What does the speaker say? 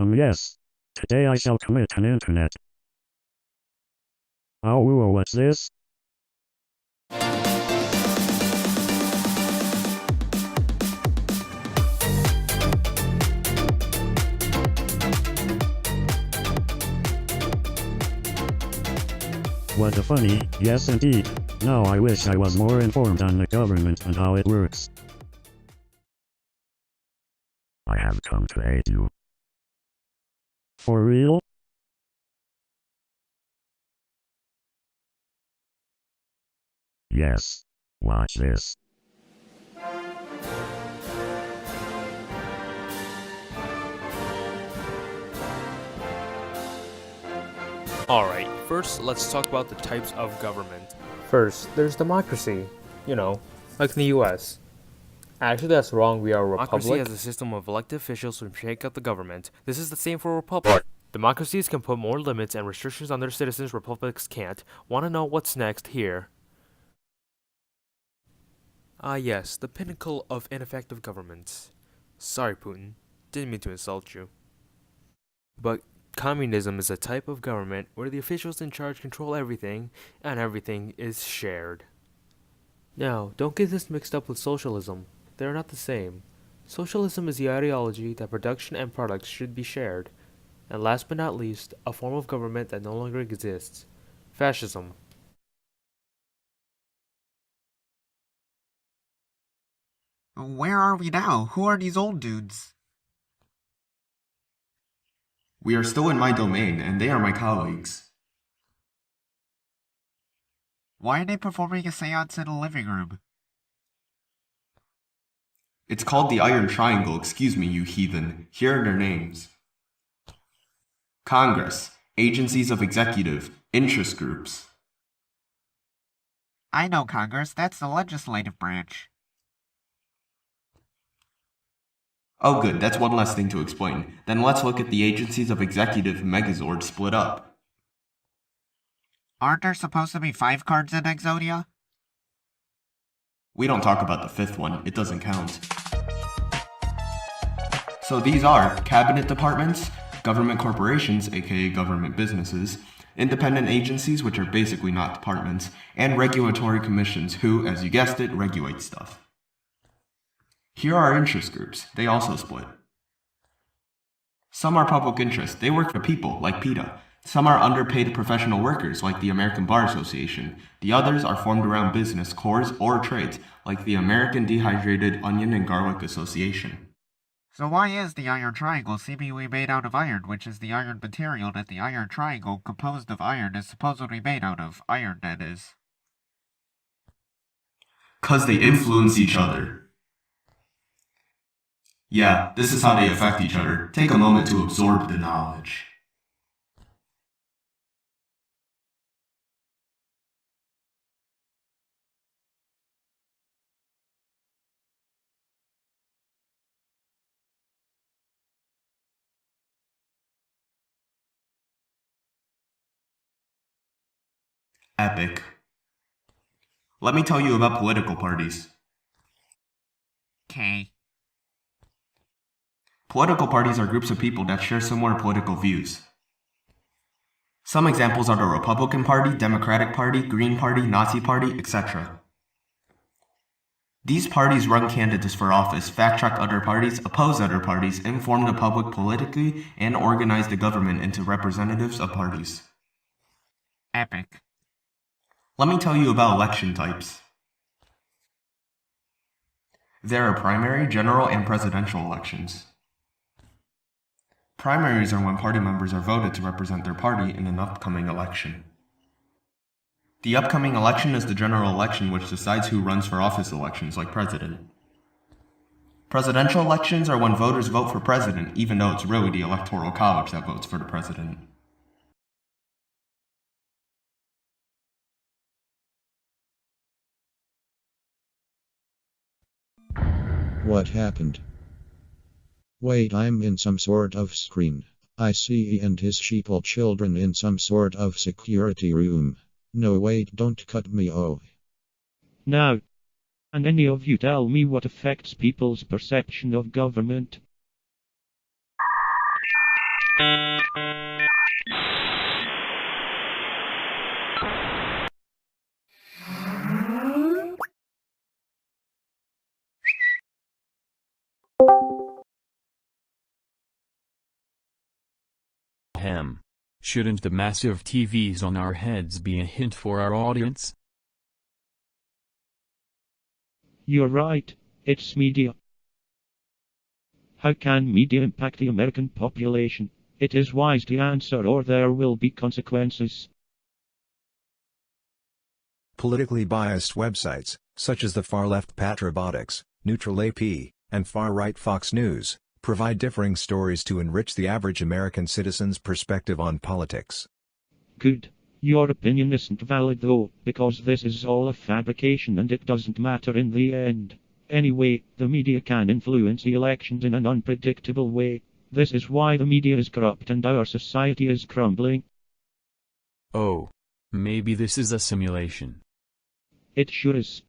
Yes. Today I shall commit an internet. Oh, what's this? What a funny, yes indeed. Now I wish I was more informed on the government and how it works. I have come to aid you. For real? Yes. Watch this. Alright, first let's talk about the types of government. First, there's democracy. You know, like in the US. Actually, that's wrong. We are a Democracy republic. has a system of elected officials who shake up the government. This is the same for a republic. Democracies can put more limits and restrictions on their citizens, republics can't. Want to know what's next? Here. Yes, the pinnacle of ineffective governments. Sorry, Putin. Didn't mean to insult you. But communism is a type of government where the officials in charge control everything, and everything is shared. Now, don't get this mixed up with socialism. They are not the same. Socialism is the ideology that production and products should be shared. And last but not least, a form of government that no longer exists. Fascism. Where are we now? Who are these old dudes? We are still in my domain, and they are my colleagues. Why are they performing a seance in a living room? It's called the Iron Triangle, excuse me, you heathen. Here are their names. Congress, agencies of executive, interest groups. I know Congress, that's the legislative branch. Oh good, that's one less thing to explain. Then let's look at the agencies of executive Megazord split up. Aren't there supposed to be 5 cards in Exodia? We don't talk about the fifth one, it doesn't count. So these are cabinet departments, government corporations, aka government businesses, independent agencies, which are basically not departments, and regulatory commissions who, as you guessed it, regulate stuff. Here are our interest groups. They also split. Some are public interest. They work for people, like PETA. Some are underpaid professional workers, like the American Bar Association. The others are formed around business, cores, or trades, like the American Dehydrated Onion and Garlic Association. So why is the Iron Triangle seemingly made out of iron, which is the iron material that the Iron Triangle composed of iron is supposedly made out of? Iron, that is. 'Cause they influence each other. Yeah, this is how they affect each other. Take a moment to absorb the knowledge. Epic. Let me tell you about political parties. Okay. Political parties are groups of people that share similar political views. Some examples are the Republican Party, Democratic Party, Green Party, Nazi Party, etc. These parties run candidates for office, fact-check other parties, oppose other parties, inform the public politically, and organize the government into representatives of parties. Epic. Let me tell you about election types. There are primary, general, and presidential elections. Primaries are when party members are voted to represent their party in an upcoming election. The upcoming election is the general election which decides who runs for office elections like president. Presidential elections are when voters vote for president, even though it's really the Electoral College that votes for the president. What happened? Wait, I'm in some sort of screen. I see Eeeee and his sheeple children in some sort of security room. No, wait, don't cut me off. Now, and any of you tell me what affects people's perception of government? Ahem. Shouldn't the massive TVs on our heads be a hint for our audience? You're right, it's media. How can media impact the American population? It is wise to answer or there will be consequences. Politically biased websites, such as the far-left Patrobotics, Neutral AP, and far-right Fox News, provide differing stories to enrich the average American citizen's perspective on politics. Good. Your opinion isn't valid though, because this is all a fabrication and it doesn't matter in the end. Anyway, the media can influence the elections in an unpredictable way. This is why the media is corrupt and our society is crumbling. Oh. Maybe this is a simulation. It sure is.